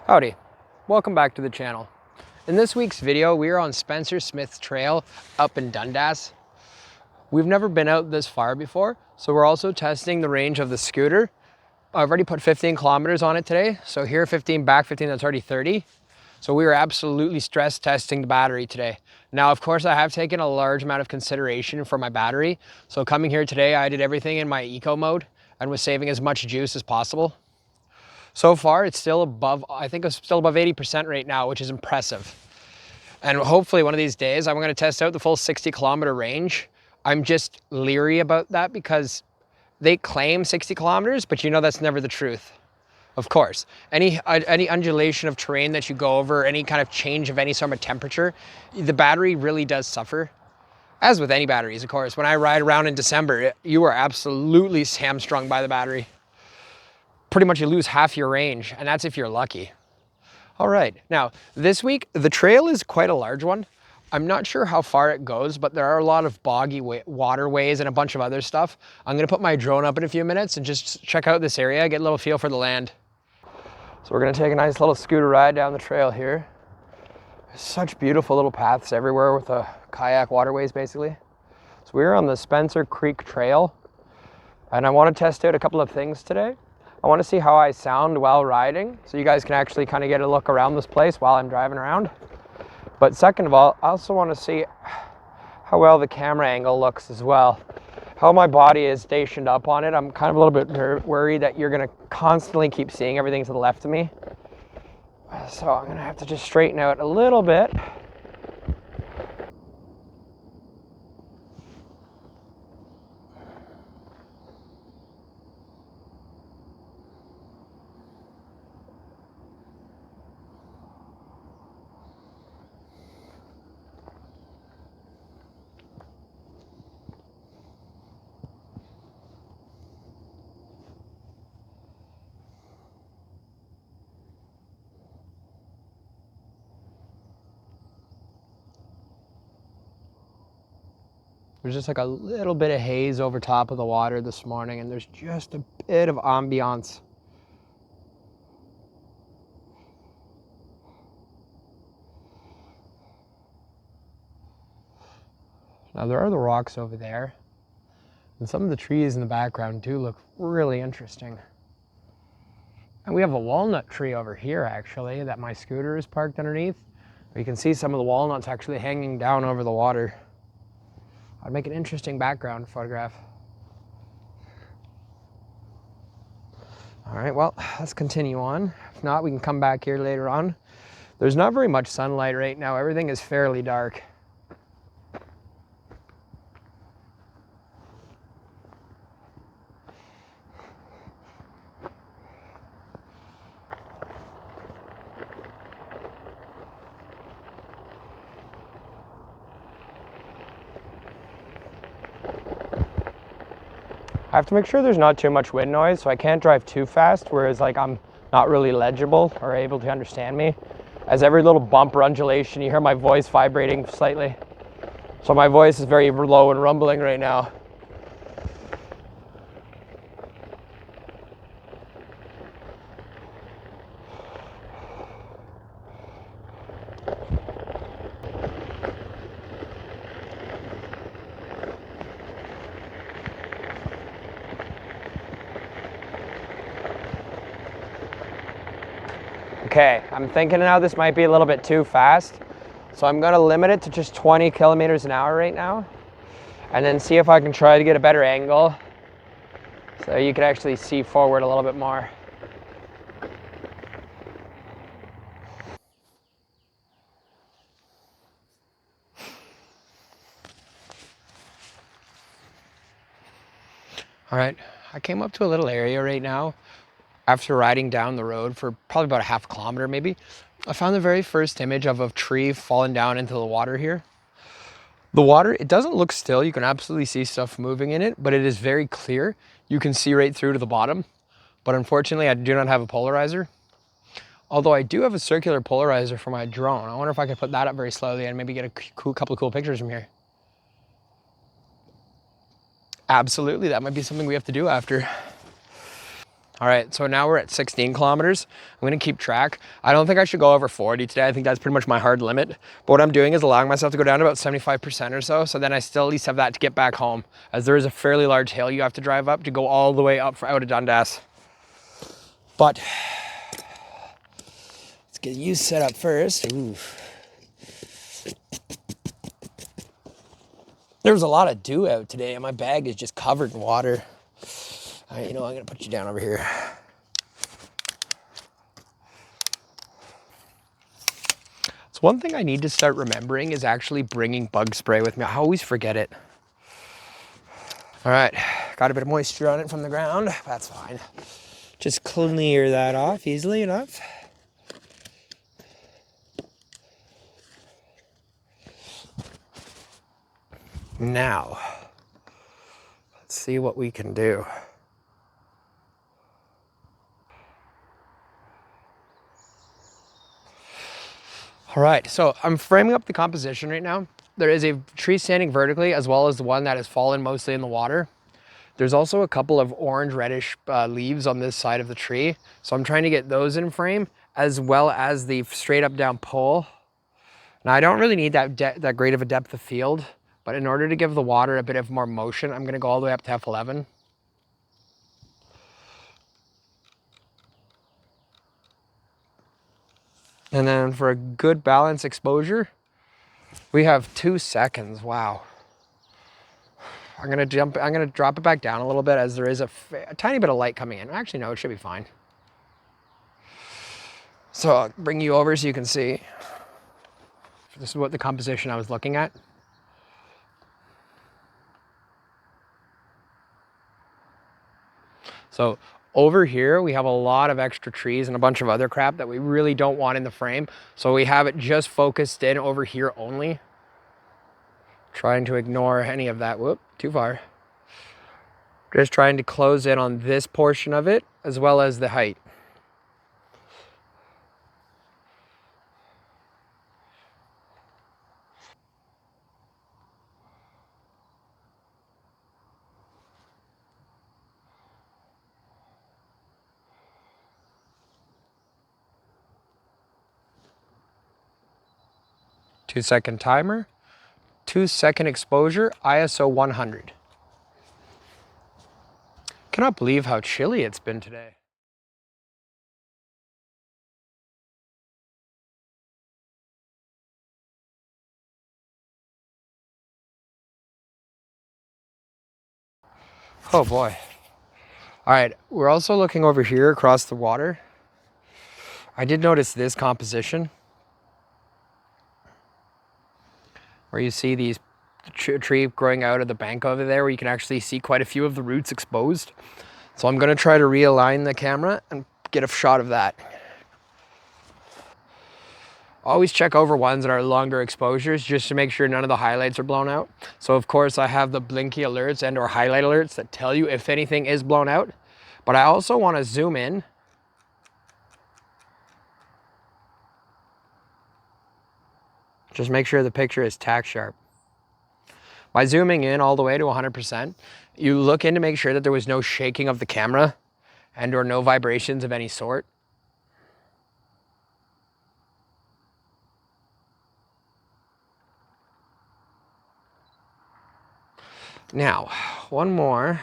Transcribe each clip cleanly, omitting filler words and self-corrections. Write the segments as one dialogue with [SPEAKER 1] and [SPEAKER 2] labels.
[SPEAKER 1] Howdy, welcome back to the channel. In this week's video, we are on Spencer Smith's trail up in Dundas. We've never been out this far before, so we're also testing the range of the scooter. I've already put 15 kilometers on it today, so here 15, back 15, that's already 30. So we were absolutely stress testing the battery today. Now, of course, I have taken a large amount of consideration for my battery. So coming here today, I did everything in my eco mode and was saving as much juice as possible. So far, it's still above, I think it's still above 80% right now, which is impressive. And hopefully one of these days, I'm gonna test out the full 60-kilometer range. I'm just leery about that because they claim 60 kilometers, but you know that's never the truth. Of course, any undulation of terrain that you go over, any kind of change of any sort of temperature, the battery really does suffer. As with any batteries, of course. When I ride around in December, you are absolutely hamstrung by the battery. Pretty much you lose half your range, and that's if you're lucky. All right, now this week, the trail is quite a large one. I'm not sure how far it goes, but there are a lot of boggy waterways and a bunch of other stuff. I'm gonna put my drone up in a few minutes and just check out this area, get a little feel for the land. So we're gonna take a nice little scooter ride down the trail here. There's such beautiful little paths everywhere with the kayak waterways, basically. So we're on the Spencer Creek Trail, and I wanna test out a couple of things today. I want to see how I sound while riding, so you guys can actually kind of get a look around this place while I'm driving around. But second of all, I also want to see how well the camera angle looks as well, how my body is stationed up on it. I'm kind of a little bit worried that you're going to constantly keep seeing everything to the left of me. So I'm going to have to just straighten out a little bit. There's just like a little bit of haze over top of the water this morning, and there's just a bit of ambiance. Now there are the rocks over there, and some of the trees in the background do look really interesting. And we have a walnut tree over here actually that my scooter is parked underneath. You can see some of the walnuts actually hanging down over the water. I'd make an interesting background photograph. All right, well, let's continue on. If not, we can come back here later on. There's not very much sunlight right now. Everything is fairly dark. I have to make sure there's not too much wind noise, so I can't drive too fast, whereas like I'm not really legible or able to understand me. As every little bump or undulation, you hear my voice vibrating slightly. So my voice is very low and rumbling right now. Okay, I'm thinking now this might be a little bit too fast. So I'm gonna limit it to just 20 kilometers an hour right now, and then see if I can try to get a better angle so you can actually see forward a little bit more. All right, I came up to a little area right now after riding down the road for probably about a half kilometer maybe. I found the very first image of a tree falling down into the water here. The water, it doesn't look still. You can absolutely see stuff moving in it, but it is very clear. You can see right through to the bottom. But unfortunately, I do not have a polarizer. Although I do have a circular polarizer for my drone. I wonder if I could put that up very slowly and maybe get a couple of cool pictures from here. Absolutely, that might be something we have to do after. All right, so now we're at 16 kilometers. I'm gonna keep track. I don't think I should go over 40 today. I think that's pretty much my hard limit. But what I'm doing is allowing myself to go down to about 75% or so. So then I still at least have that to get back home, as there is a fairly large hill you have to drive up to go all the way up for out of Dundas. But let's get you set up first. Ooh. There was a lot of dew out today and my bag is just covered in water. All right, you know, I'm gonna put you down over here. So one thing I need to start remembering is actually bringing bug spray with me. I always forget it. All right, got a bit of moisture on it from the ground. That's fine. Just clear that off easily enough. Now, let's see what we can do. All right, so I'm framing up the composition right now. There is a tree standing vertically as well as the one that has fallen mostly in the water. There's also a couple of orange reddish leaves on this side of the tree. So I'm trying to get those in frame as well as the straight up down pole. Now I don't really need that great of a depth of field, but in order to give the water a bit of more motion, I'm gonna go all the way up to F11. And then for a good balance exposure, we have 2 seconds, wow. I'm gonna drop it back down a little bit as there is a tiny bit of light coming in. Actually, no, it should be fine. So I'll bring you over so you can see. This is what the composition I was looking at. So over here, we have a lot of extra trees and a bunch of other crap that we really don't want in the frame. So we have it just focused in over here only. Trying to ignore any of that. Whoop, too far. Just trying to close in on this portion of it as well as the height. Two-second timer, 2-second exposure, ISO 100. Cannot believe how chilly it's been today. Oh boy. All right, we're also looking over here across the water. I did notice this composition where you see these tree growing out of the bank over there where you can actually see quite a few of the roots exposed. So I'm gonna try to realign the camera and get a shot of that. Always check over ones that are longer exposures just to make sure none of the highlights are blown out. So of course I have the blinky alerts and or highlight alerts that tell you if anything is blown out. But I also want to zoom in just make sure the picture is tack sharp. By zooming in all the way to 100%, you look in to make sure that there was no shaking of the camera and or no vibrations of any sort. Now, one more.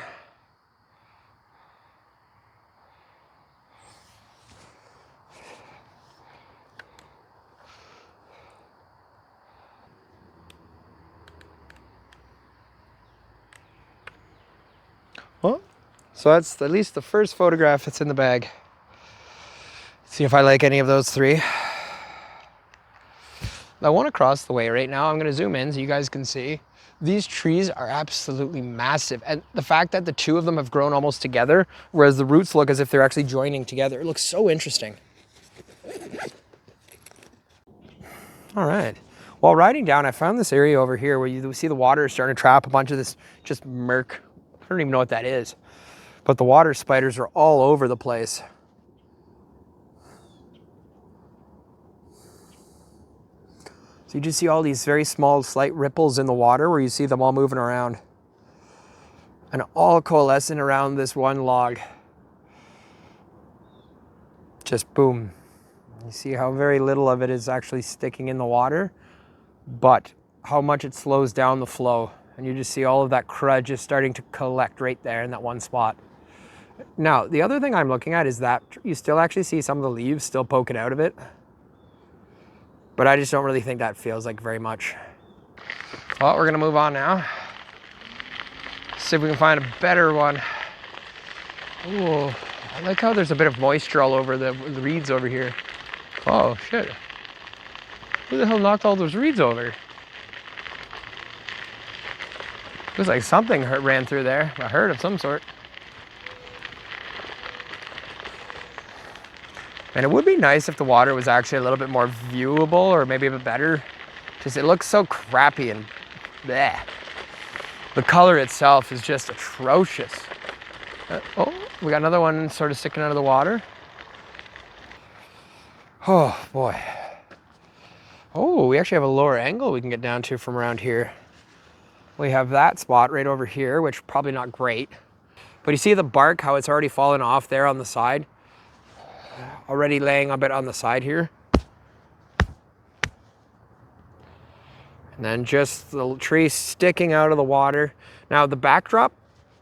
[SPEAKER 1] Well, so that's at least the first photograph that's in the bag. See if I like any of those 3. I want to cross the way right now. I'm going to zoom in so you guys can see. These trees are absolutely massive. And the fact that the 2 of them have grown almost together, whereas the roots look as if they're actually joining together. It looks so interesting. All right. While riding down, I found this area over here where you see the water is starting to trap a bunch of this just murk. I don't even know what that is. But the water spiders are all over the place. So you just see all these very small, slight ripples in the water where you see them all moving around. And all coalescing around this one log. just boom. You see how very little of it is actually sticking in the water, but how much it slows down the flow. And you just see all of that crud just starting to collect right there in that one spot. Now, the other thing I'm looking at is that you still actually see some of the leaves still poking out of it, but I just don't really think that feels like very much. Well, we're gonna move on now. See if we can find a better one. Ooh, I like how there's a bit of moisture all over the reeds over here. Oh, shit. Who the hell knocked all those reeds over? Looks like something ran through there. A herd of some sort. And it would be nice if the water was actually a little bit more viewable, or maybe a bit better. Just, it looks so crappy and bleh. The color itself is just atrocious. Oh, we got another one sort of sticking out of the water. Oh boy. Oh, we actually have a lower angle we can get down to from around here. We have that spot right over here, which probably not great. But you see the bark, how it's already fallen off there on the side? Already laying a bit on the side here. And then just the tree sticking out of the water. Now the backdrop,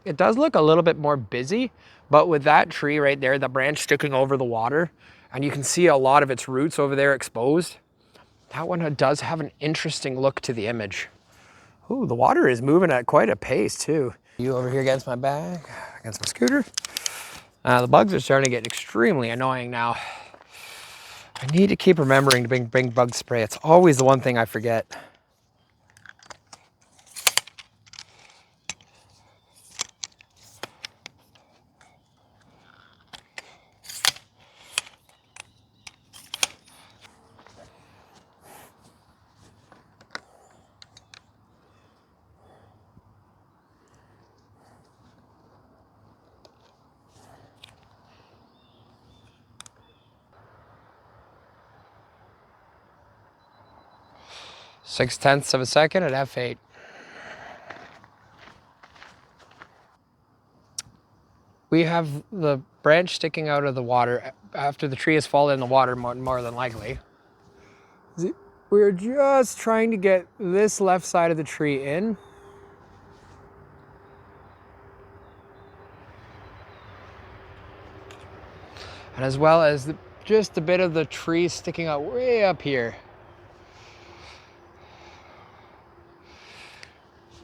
[SPEAKER 1] it does look a little bit more busy, but with that tree right there, the branch sticking over the water, and you can see a lot of its roots over there exposed. That one does have an interesting look to the image. Ooh, the water is moving at quite a pace too. You over here against my bag, against my scooter. The bugs are starting to get extremely annoying now. I need to keep remembering to bring bug spray. It's always the one thing I forget. Six-tenths of a second at f8. We have the branch sticking out of the water after the tree has fallen in the water, more than likely. We're just trying to get this left side of the tree in. And as well as just a bit of the tree sticking out way up here.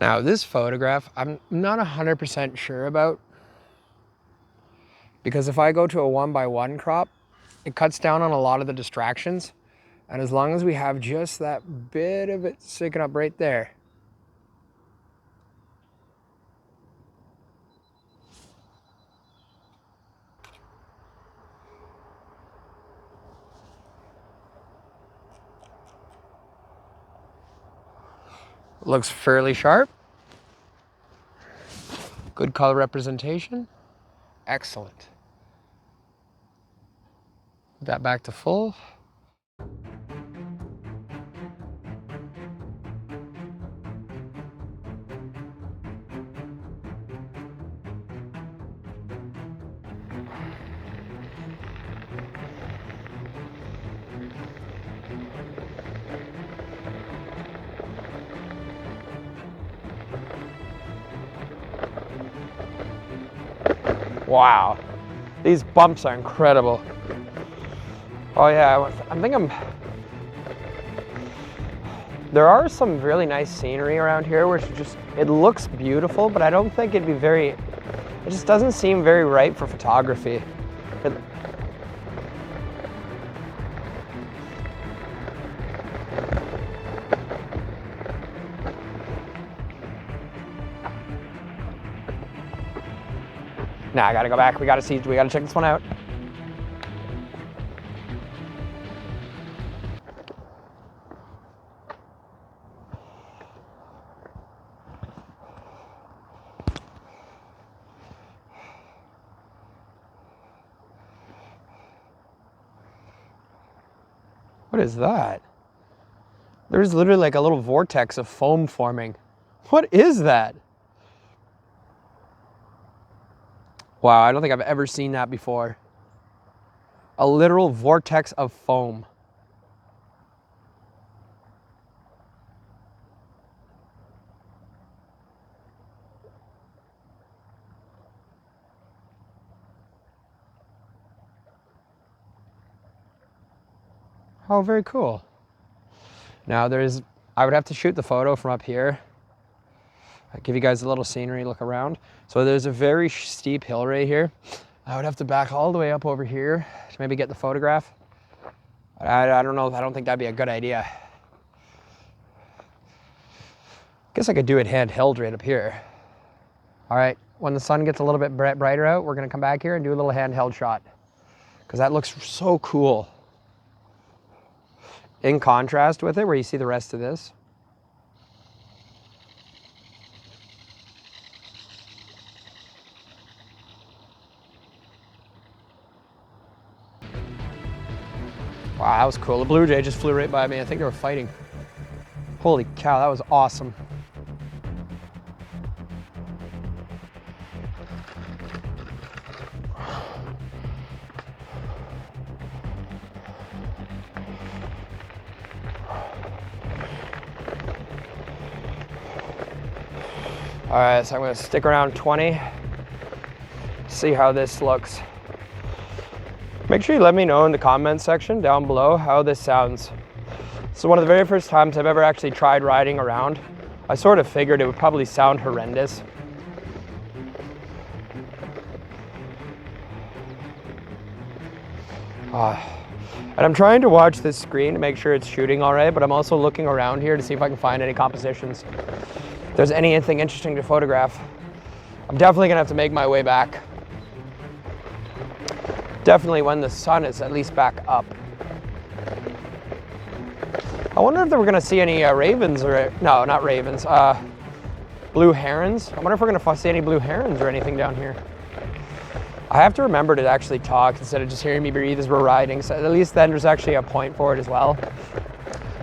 [SPEAKER 1] Now this photograph, I'm not 100% sure about, because if I go to a 1x1 crop, it cuts down on a lot of the distractions. And as long as we have just that bit of it sticking up right there. Looks fairly sharp. Good color representation. Excellent. Put that back to full. Wow, these bumps are incredible. Oh yeah, there are some really nice scenery around here where it looks beautiful, but I don't think it'd be it just doesn't seem very right for photography. Nah, I gotta go back. We gotta check this one out. What is that? There's literally like a little vortex of foam forming. What is that? Wow, I don't think I've ever seen that before. A literal vortex of foam. Oh, very cool. Now I would have to shoot the photo from up here. I'll give you guys a little scenery look around. So there's a very steep hill right here. I would have to back all the way up over here to maybe get the photograph. I don't know, I don't think that'd be a good idea. Guess I could do it handheld right up here. All right, when the sun gets a little bit brighter out, we're gonna come back here and do a little handheld shot because that looks so cool. In contrast with it, where you see the rest of this. Wow, that was cool. The blue jay just flew right by me. I think they were fighting. Holy cow, that was awesome. All right, so I'm gonna stick around 20, see how this looks. Make sure you let me know in the comments section down below how this sounds. So one of the very first times I've ever actually tried riding around. I sort of figured it would probably sound horrendous. And I'm trying to watch this screen to make sure it's shooting all right, but I'm also looking around here to see if I can find any compositions. If there's anything interesting to photograph. I'm definitely gonna have to make my way back. Definitely when the sun is at least back up. I wonder if we're gonna see any ravens or, no, not ravens, blue herons. I wonder if we're gonna see any blue herons or anything down here. I have to remember to actually talk instead of just hearing me breathe as we're riding, so at least then there's actually a point for it as well.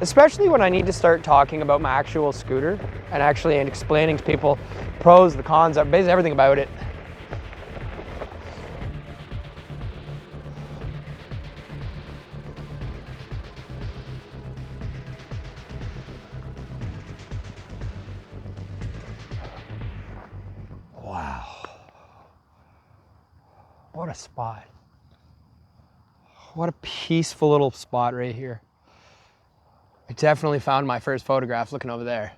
[SPEAKER 1] Especially when I need to start talking about my actual scooter and actually explaining to people pros, the cons, basically everything about it. Wow. What a spot. What a peaceful little spot right here. I definitely found my first photograph looking over there.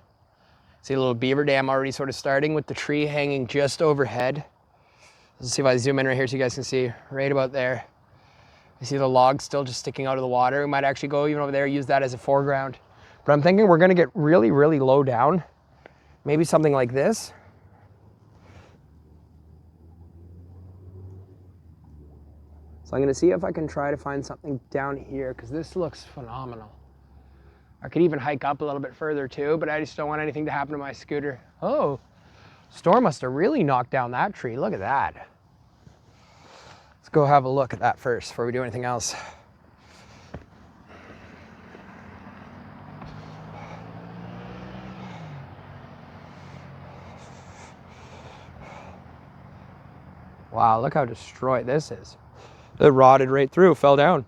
[SPEAKER 1] See a little beaver dam already sort of starting with the tree hanging just overhead. Let's see if I zoom in right here so you guys can see right about there. I see the logs still just sticking out of the water. We might actually go even over there, use that as a foreground. But I'm thinking we're gonna get really, really low down. Maybe something like this. So I'm gonna see if I can try to find something down here because this looks phenomenal. I could even hike up a little bit further too, but I just don't want anything to happen to my scooter. Oh, storm must have really knocked down that tree. Look at that. Let's go have a look at that first before we do anything else. Wow, look how destroyed this is. It rotted right through, fell down.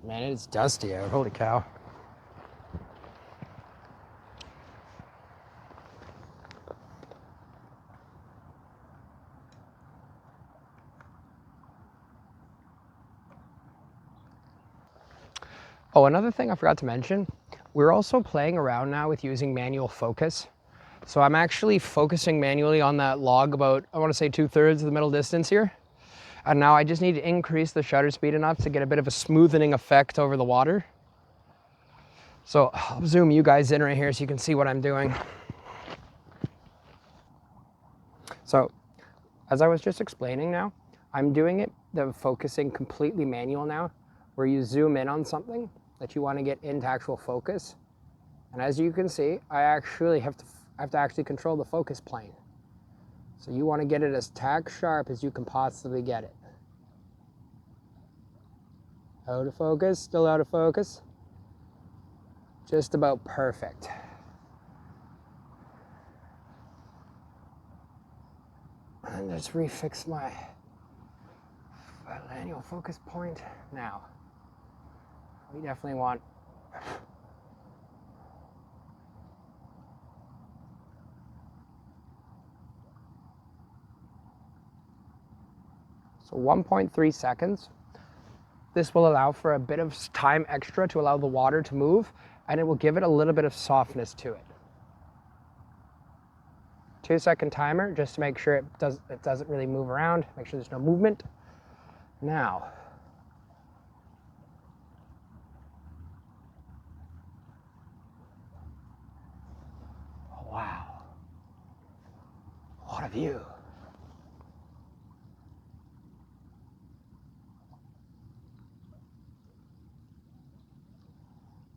[SPEAKER 1] Man, it's dusty out, holy cow. Oh, another thing I forgot to mention, we're also playing around now with using manual focus. So I'm actually focusing manually on that log about, I want to say 2/3 of the middle distance here. And now I just need to increase the shutter speed enough to get a bit of a smoothing effect over the water. So I'll zoom you guys in right here so you can see what I'm doing. So as I was just explaining now, I'm doing it, the focusing completely manual now, where you zoom in on something that you want to get into actual focus. And as you can see, I actually have to actually control the focus plane. So you want to get it as tack sharp as you can possibly get it. Out of focus, still out of focus. Just about perfect. And let's refix my manual focus point. Now, we definitely want so 1.3 seconds. This will allow for a bit of time extra to allow the water to move, and it will give it a little bit of softness to it. 2-second timer just to make sure it doesn't really move around, make sure there's no movement. Now, oh, wow, what a view.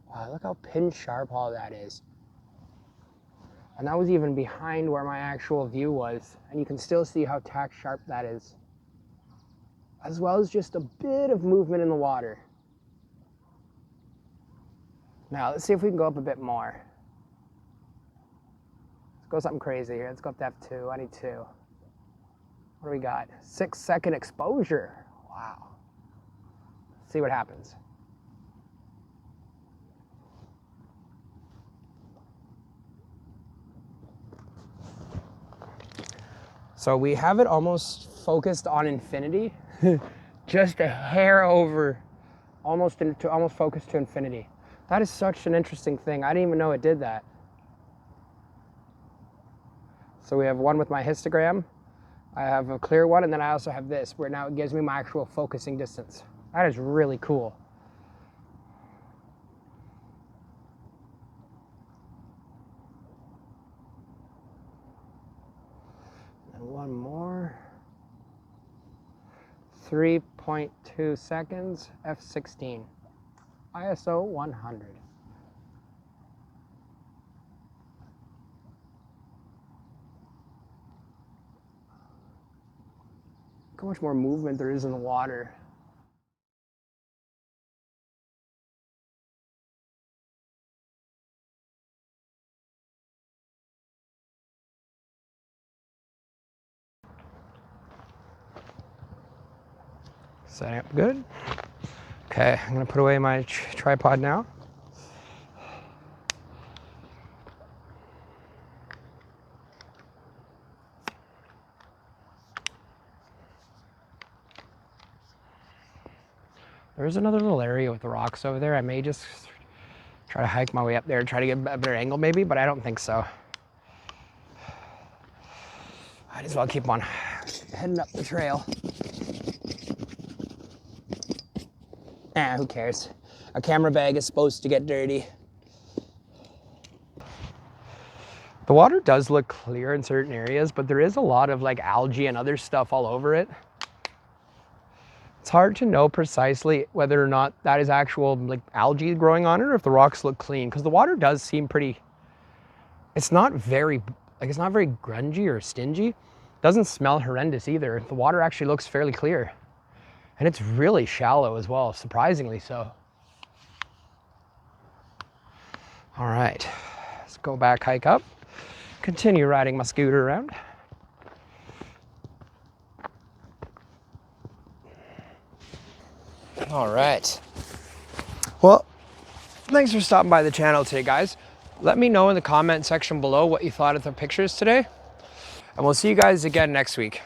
[SPEAKER 1] Wow, look how pin sharp all that is. And that was even behind where my actual view was. And you can still see how tack sharp that is. As well as just a bit of movement in the water. Now, let's see if we can go up a bit more. Let's go something crazy here. Let's go up to F2. I need 2. What do we got? 6-second exposure. Wow. Let's see what happens. So we have it almost focused on infinity, just a hair over, almost focused to infinity. That is such an interesting thing. I didn't even know it did that. So we have one with my histogram. I have a clear one, and then I also have this, where now it gives me my actual focusing distance. That is really cool. One more. 3.2 seconds, F16. ISO 100. Look how much more movement there is in the water. Setting up good. Okay, I'm gonna put away my tripod now. There's another little area with the rocks over there. I may just try to hike my way up there and try to get a better angle maybe, but I don't think so. Might as well keep on heading up the trail. Who cares? A camera bag is supposed to get dirty. The water does look clear in certain areas, but there is a lot of like algae and other stuff all over it. It's hard to know precisely whether or not that is actual like algae growing on it or if the rocks look clean, because the water does seem pretty, it's not very grungy or stingy. It doesn't smell horrendous either. The water actually looks fairly clear. And it's really shallow as well, surprisingly so. All right, let's go back, hike up, continue riding my scooter around. All right. Well, thanks for stopping by the channel today, guys. Let me know in the comment section below what you thought of the pictures today. And we'll see you guys again next week.